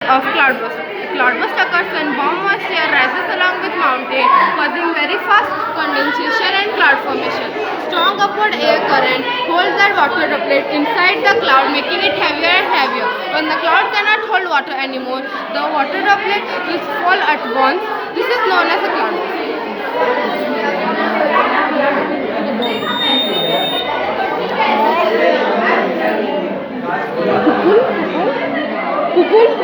of cloudburst. Cloudburst occurs when warm moisture rises along with mountain, causing very fast condensation and cloud formation. Strong upward air current holds that water droplet inside the cloud, making it heavier and heavier. When the cloud cannot hold water anymore, the water droplet will fall at once. This is known as a cloudburst. Pupul?